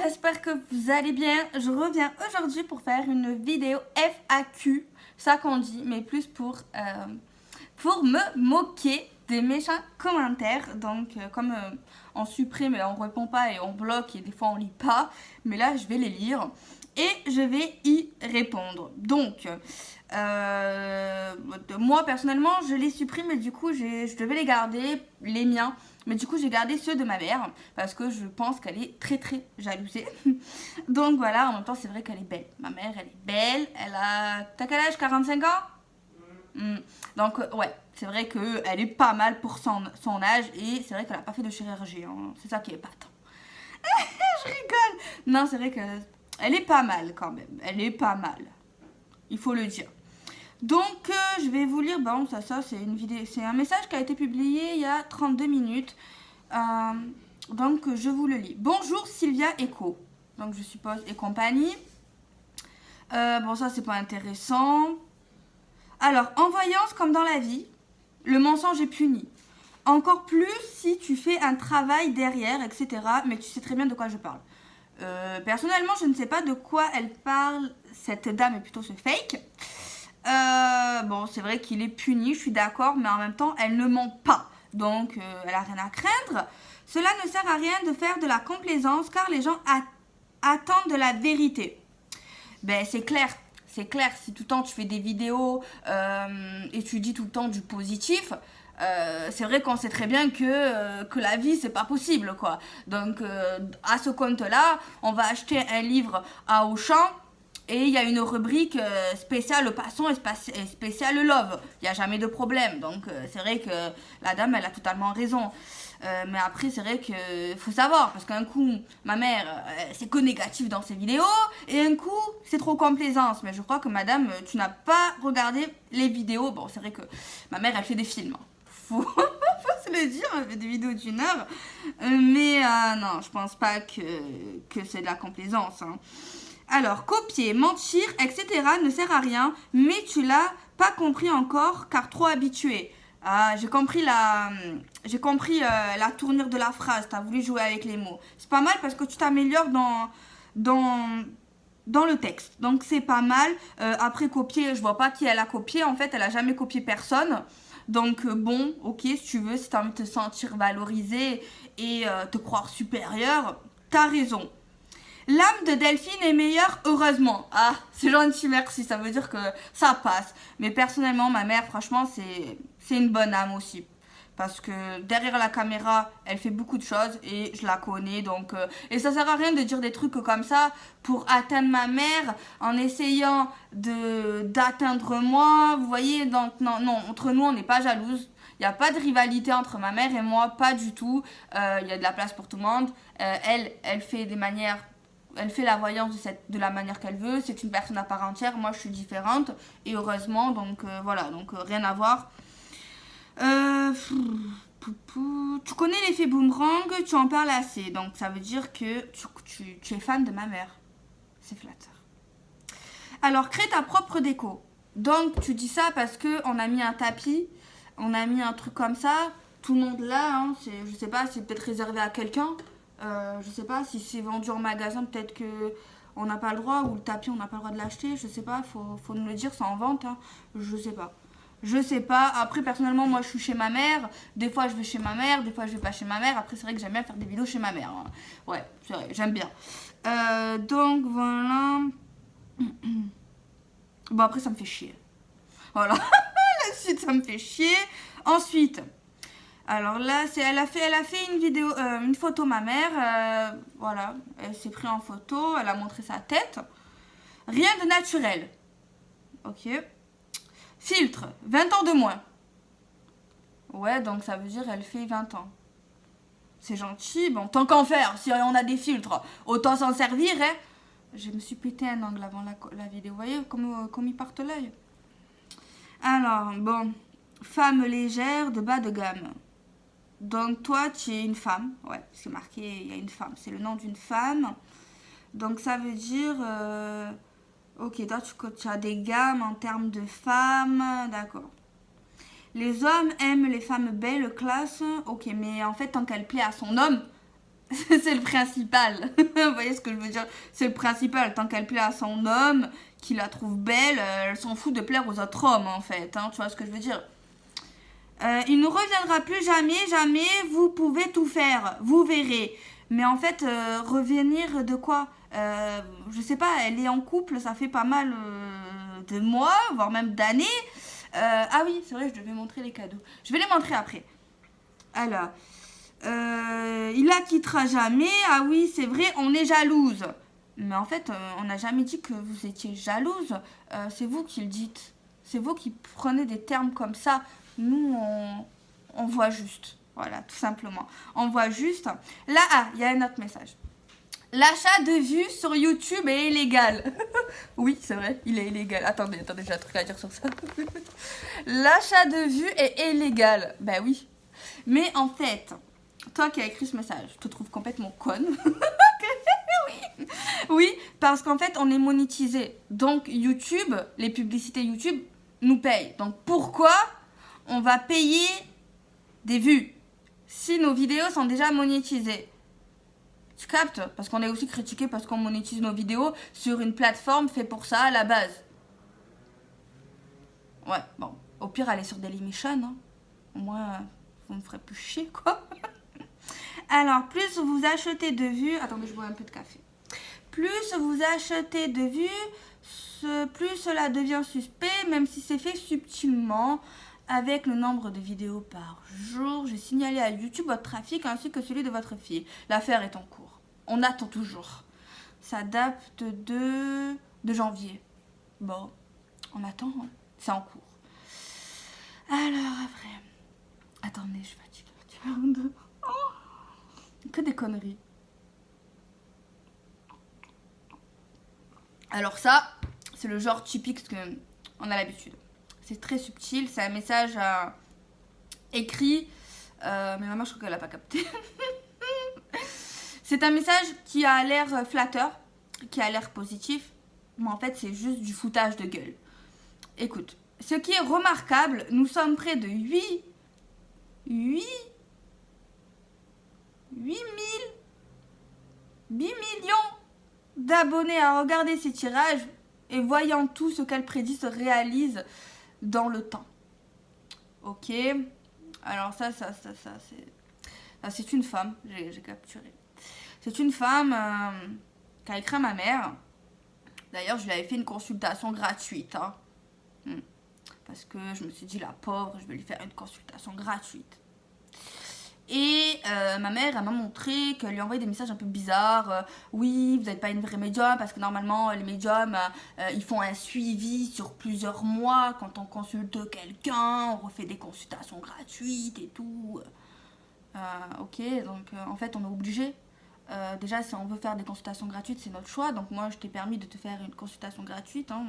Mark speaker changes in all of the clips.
Speaker 1: j'espère que vous allez bien. Je reviens aujourd'hui pour faire une vidéo FAQ, ça qu'on dit, mais plus pour me moquer des méchants commentaires. Donc comme on supprime et on répond pas et on bloque et des fois on lit pas, mais là je vais les lire et je vais y répondre. Donc moi personnellement je les supprime, mais du coup je devais les garder, les miens. Mais du coup, j'ai gardé ceux de ma mère parce que je pense qu'elle est très très jalousée. Donc voilà, en même temps, c'est vrai qu'elle est belle. Ma mère, elle est belle. Elle a... T'as quel âge? 45 ans? Donc ouais, c'est vrai qu'elle est pas mal pour son âge. Et c'est vrai qu'elle a pas fait de chirurgie. Hein. C'est ça qui est patent. Je rigole. Non, c'est vrai qu'elle est pas mal quand même. Elle est pas mal. Il faut le dire. Donc je vais vous lire, bon ça c'est une vidéo, c'est un message qui a été publié il y a 32 minutes. Donc je vous le lis. Bonjour Sylvia Echo, donc je suppose et compagnie. Bon ça c'est pas intéressant. Alors en voyance comme dans la vie, le mensonge est puni. Encore plus si tu fais un travail derrière, etc. Mais tu sais très bien de quoi je parle. Personnellement je ne sais pas de quoi elle parle, cette dame est plutôt ce fake. Bon, c'est vrai qu'il est puni, je suis d'accord, mais en même temps, elle ne ment pas. Donc, elle a rien à craindre. Cela ne sert à rien de faire de la complaisance, car les gens attendent de la vérité. Ben, c'est clair. C'est clair, si tout le temps tu fais des vidéos et tu dis tout le temps du positif, c'est vrai qu'on sait très bien que la vie, c'est pas possible, quoi. Donc, à ce compte-là, on va acheter un livre à Auchan. Et il y a une rubrique spéciale passion et spéciale love. Il n'y a jamais de problème. Donc c'est vrai que la dame, elle a totalement raison. Mais après, c'est vrai qu'il faut savoir. Parce qu'un coup, ma mère, c'est que négatif dans ses vidéos. Et un coup, c'est trop complaisance. Mais je crois que madame, tu n'as pas regardé les vidéos. Bon, c'est vrai que ma mère, elle fait des films. Faut se le dire, elle fait des vidéos d'1 heure. Mais non, je pense pas que c'est de la complaisance. Hein. Alors, copier, mentir, etc. ne sert à rien, mais tu l'as pas compris encore car trop habitué. Ah, j'ai compris la tournure de la phrase, t'as voulu jouer avec les mots. C'est pas mal parce que tu t'améliores dans le texte. Donc c'est pas mal. Après copier, je vois pas qui elle a copié. En fait, elle a jamais copié personne. Donc bon, ok, si tu veux, si t'as envie de te sentir valorisé et te croire supérieur, t'as raison. L'âme de Delphine est meilleure, heureusement. Ah, c'est gentil, merci, ça veut dire que ça passe. Mais personnellement, ma mère, franchement, c'est une bonne âme aussi. Parce que derrière la caméra, elle fait beaucoup de choses et je la connais. Donc, et ça sert à rien de dire des trucs comme ça pour atteindre ma mère en essayant d'atteindre moi. Vous voyez, donc non, entre nous, on n'est pas jalouse. Il n'y a pas de rivalité entre ma mère et moi, pas du tout. Il y a de la place pour tout le monde. Elle fait des manières... Elle fait la voyance de la manière qu'elle veut. C'est une personne à part entière. Moi, je suis différente. Et heureusement, donc voilà. Donc, rien à voir. Tu connais l'effet boomerang, tu en parles assez. Donc, ça veut dire que tu es fan de ma mère. C'est flatteur. Alors, crée ta propre déco. Donc, tu dis ça parce qu'on a mis un tapis. On a mis un truc comme ça. Tout le monde là. Hein, je sais pas, c'est peut-être réservé à quelqu'un. Je sais pas si c'est vendu en magasin, peut-être que on n'a pas le droit, ou le tapis on n'a pas le droit de l'acheter, je sais pas, faut nous le dire, c'est en vente, hein. Je sais pas, après personnellement moi je suis chez ma mère, des fois je vais chez ma mère, des fois je vais pas chez ma mère, après c'est vrai que j'aime bien faire des vidéos chez ma mère, hein. Ouais, c'est vrai, j'aime bien. Donc voilà. Bon après ça me fait chier. Voilà, la suite ça me fait chier. Ensuite... Alors là, elle a fait une vidéo, une photo ma mère, voilà, elle s'est prise en photo, elle a montré sa tête. Rien de naturel. Ok. Filtre, 20 ans de moins. Ouais, donc ça veut dire elle fait 20 ans. C'est gentil, bon, tant qu'en faire, si on a des filtres, autant s'en servir, hein. Je me suis pété un angle avant la vidéo, vous voyez comme il parte l'œil. Alors, bon, femme légère de bas de gamme. Donc toi tu es une femme, ouais, c'est marqué il y a une femme, c'est le nom d'une femme. Donc ça veut dire, ok, toi tu as des gammes en termes de femmes, d'accord. Les hommes aiment les femmes belles, classe, ok, mais en fait tant qu'elle plaît à son homme, C'est le principal. Vous voyez ce que je veux dire? C'est le principal. Tant qu'elle plaît à son homme, qu'il la trouve belle, elle s'en fout de plaire aux autres hommes, en fait. Hein, tu vois ce que je veux dire? Il ne reviendra plus jamais, jamais, vous pouvez tout faire, vous verrez. Mais en fait, revenir de quoi? Je sais pas, elle est en couple, ça fait pas mal de mois, voire même d'années. Ah oui, c'est vrai, je devais montrer les cadeaux. Je vais les montrer après. Alors, il la quittera jamais. Ah oui, c'est vrai, on est jalouse. Mais en fait, on n'a jamais dit que vous étiez jalouse. C'est vous qui le dites. C'est vous qui prenez des termes comme ça. Nous, on voit juste. Voilà, tout simplement. On voit juste. Là, ah, il y a un autre message. L'achat de vues sur YouTube est illégal. Oui, c'est vrai, il est illégal. Attendez, j'ai un truc à dire sur ça. L'achat de vues est illégal. Ben oui. Mais en fait, toi qui as écrit ce message, je te trouve complètement conne. Oui. Oui, parce qu'en fait, on est monétisé. Donc, YouTube, les publicités YouTube nous payent. Donc, pourquoi on va payer des vues si nos vidéos sont déjà monétisées? Tu captes? Parce qu'on est aussi critiqué parce qu'on monétise nos vidéos sur une plateforme faite pour ça à la base. Ouais, bon. Au pire, aller sur Dailymotion. Hein. Au moins, vous me ferez plus chier, quoi. Alors, plus vous achetez de vues... Attendez, je bois un peu de café. Plus vous achetez de vues, plus cela devient suspect, même si c'est fait subtilement. Avec le nombre de vidéos par jour, j'ai signalé à YouTube votre trafic ainsi que celui de votre fille. L'affaire est en cours. On attend toujours. Ça date de janvier. Bon, on attend, hein. C'est en cours. Alors après... Attendez, je suis fatiguée. Que des conneries. Alors ça, c'est le genre typique qu'on a l'habitude. C'est très subtil, c'est un message écrit, mais maman je crois qu'elle n'a pas capté. C'est un message qui a l'air flatteur, qui a l'air positif, mais en fait c'est juste du foutage de gueule. Écoute, ce qui est remarquable, nous sommes près de 8 millions d'abonnés à regarder ces tirages et voyant tout ce qu'elle prédit se réalise dans le temps. Ok. Alors ça c'est une femme, j'ai capturé. C'est une femme qui a écrit à ma mère. D'ailleurs, je lui avais fait une consultation gratuite. Hein. Parce que je me suis dit, la pauvre, je vais lui faire une consultation gratuite. Et ma mère, elle m'a montré qu'elle lui envoyait des messages un peu bizarres. Oui, vous n'êtes pas une vraie médium parce que normalement, les médiums, ils font un suivi sur plusieurs mois. Quand on consulte quelqu'un, on refait des consultations gratuites et tout. Ok, donc en fait, on est obligé. Déjà, si on veut faire des consultations gratuites, c'est notre choix. Donc moi, je t'ai permis de te faire une consultation gratuite. Hein.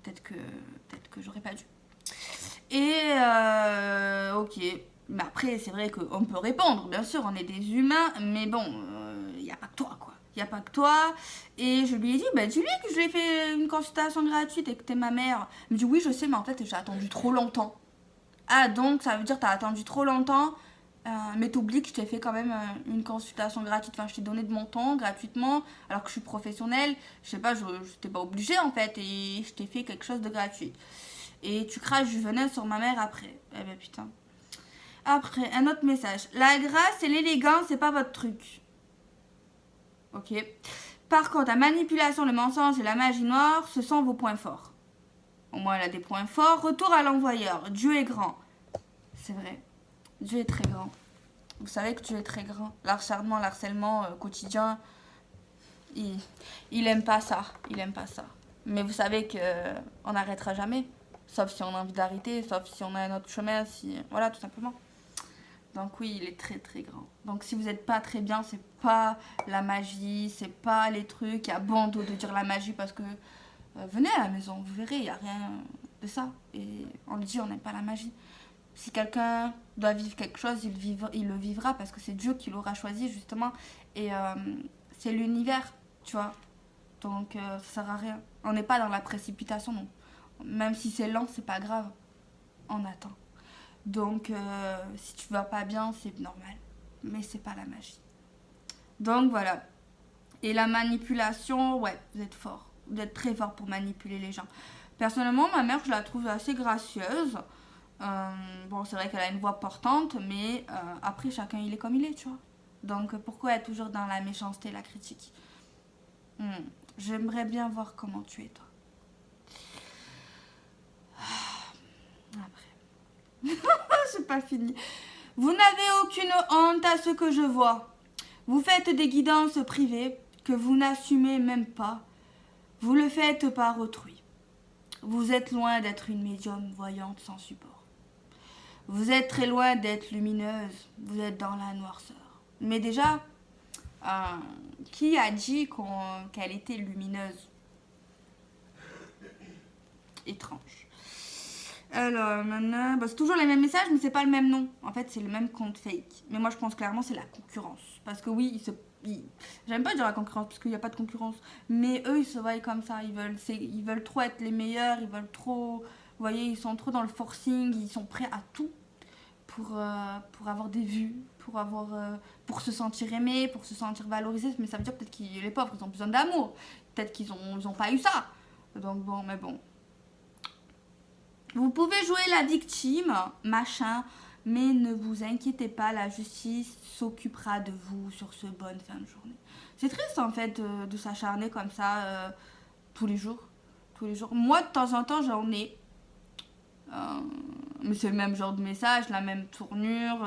Speaker 1: Peut-être que j'aurais pas dû. Et ok. Mais après, c'est vrai qu'on peut répondre, bien sûr, on est des humains, mais bon, il n'y a pas que toi, quoi. Il n'y a pas que toi. Et je lui ai dit, bah dis-lui que je lui ai fait une consultation gratuite et que t'es ma mère. Elle me dit, oui, je sais, mais en fait, j'ai attendu trop longtemps. Ah, donc, ça veut dire que t'as attendu trop longtemps, mais t'oublies que je t'ai fait quand même une consultation gratuite. Enfin, je t'ai donné de mon temps gratuitement, alors que je suis professionnelle. Je sais pas, je t'ai pas obligée, en fait, et je t'ai fait quelque chose de gratuit. Et tu craches du venin sur ma mère après. Eh ben, putain. Après, un autre message. La grâce et l'élégance, c'est pas votre truc. Ok. Par contre, la manipulation, le mensonge et la magie noire, ce sont vos points forts. Au moins, elle a des points forts. Retour à l'envoyeur. Dieu est grand. C'est vrai. Dieu est très grand. Vous savez que Dieu est très grand. L'harcèlement quotidien, il aime pas ça. Il aime pas ça. Mais vous savez qu'on n'arrêtera jamais. Sauf si on a envie d'arrêter, sauf si on a un autre chemin, si... Voilà, tout simplement. Donc oui, il est très très grand. Donc si vous n'êtes pas très bien, c'est pas la magie, c'est pas les trucs. Il y a bon dos de dire la magie parce que venez à la maison, vous verrez, il n'y a rien de ça. Et on le dit, on n'aime pas la magie. Si quelqu'un doit vivre quelque chose, il le vivra parce que c'est Dieu qui l'aura choisi justement. Et c'est l'univers, tu vois. Donc ça sert à rien. On n'est pas dans la précipitation, non. Même si c'est lent, c'est pas grave. On attend. Donc, si tu vas pas bien, c'est normal. Mais c'est pas la magie. Donc voilà. Et la manipulation, ouais, vous êtes fort. Vous êtes très fort pour manipuler les gens. Personnellement, ma mère, je la trouve assez gracieuse. Bon, c'est vrai qu'elle a une voix portante, mais après, chacun il est comme il est, tu vois. Donc pourquoi être toujours dans la méchanceté, la critique? J'aimerais bien voir comment tu es, toi. Après. C'est pas fini. Vous n'avez aucune honte à ce que je vois. Vous faites des guidances privées que vous n'assumez même pas. Vous le faites par autrui. Vous êtes loin d'être une médium voyante sans support. Vous êtes très loin d'être lumineuse. Vous êtes dans la noirceur. Mais déjà, qui a dit qu'elle était lumineuse? Étrange. Alors, maintenant, c'est toujours les mêmes messages, mais c'est pas le même nom. En fait, c'est le même compte fake. Mais moi, je pense clairement c'est la concurrence. Parce que oui, j'aime pas dire la concurrence parce qu'il n'y a pas de concurrence. Mais eux, ils se voient comme ça. Ils veulent trop être les meilleurs. Ils veulent trop. Vous voyez, ils sont trop dans le forcing. Ils sont prêts à tout pour avoir des vues, pour se sentir aimés, pour se sentir valorisés. Mais ça veut dire peut-être que les pauvres, ils ont besoin d'amour. Peut-être qu'ils ont pas eu ça. Donc bon, mais bon. Vous pouvez jouer la victime, machin, mais ne vous inquiétez pas, la justice s'occupera de vous sur ce bonne fin de journée. C'est triste en fait de s'acharner comme ça tous les jours. Tous les jours. Moi, de temps en temps, j'en ai. Mais c'est le même genre de message, la même tournure.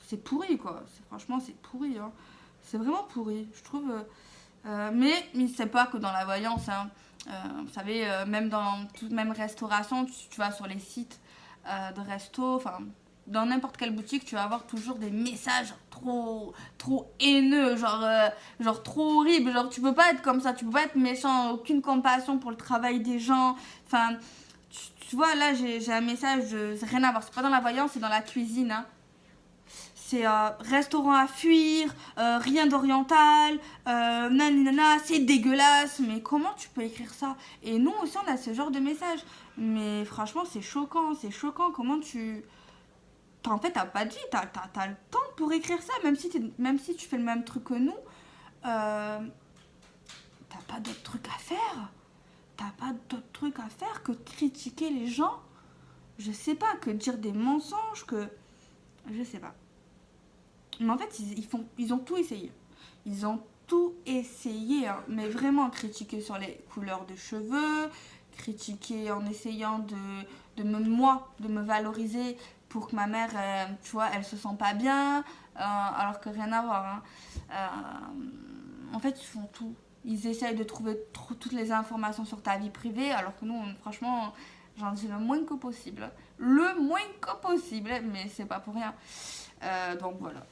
Speaker 1: C'est pourri quoi. Franchement, c'est pourri. Hein. C'est vraiment pourri. Je trouve. Mais c'est pas que dans la voyance. Hein. Vous savez, même dans toute même restauration, tu vas sur les sites de resto, enfin, dans n'importe quelle boutique, tu vas avoir toujours des messages trop haineux, genre trop horribles. Genre, tu peux pas être comme ça, tu peux pas être méchant, aucune compassion pour le travail des gens. Enfin, tu vois, là, j'ai un message, c'est rien à voir, c'est pas dans la voyance, c'est dans la cuisine, hein. C'est restaurant à fuir, rien d'oriental, nanana, c'est dégueulasse. Mais comment tu peux écrire ça? Et nous aussi, on a ce genre de message. Mais franchement, c'est choquant, c'est choquant. Comment tu. En fait, t'as pas de vie, t'as le temps pour écrire ça, même si tu fais le même truc que nous. T'as pas d'autres trucs à faire. T'as pas d'autres trucs à faire que critiquer les gens. Je sais pas, que dire des mensonges, que. Je sais pas. Mais en fait, ils ont tout essayé. Ils ont tout essayé, hein. Mais vraiment critiquer sur les couleurs de cheveux, critiquer en essayant de me valoriser pour que ma mère, tu vois, elle se sent pas bien, alors que rien à voir. Hein. En fait, ils font tout. Ils essayent de trouver toutes les informations sur ta vie privée, alors que nous, franchement, j'en dis le moins que possible. Le moins que possible, mais c'est pas pour rien. Donc voilà.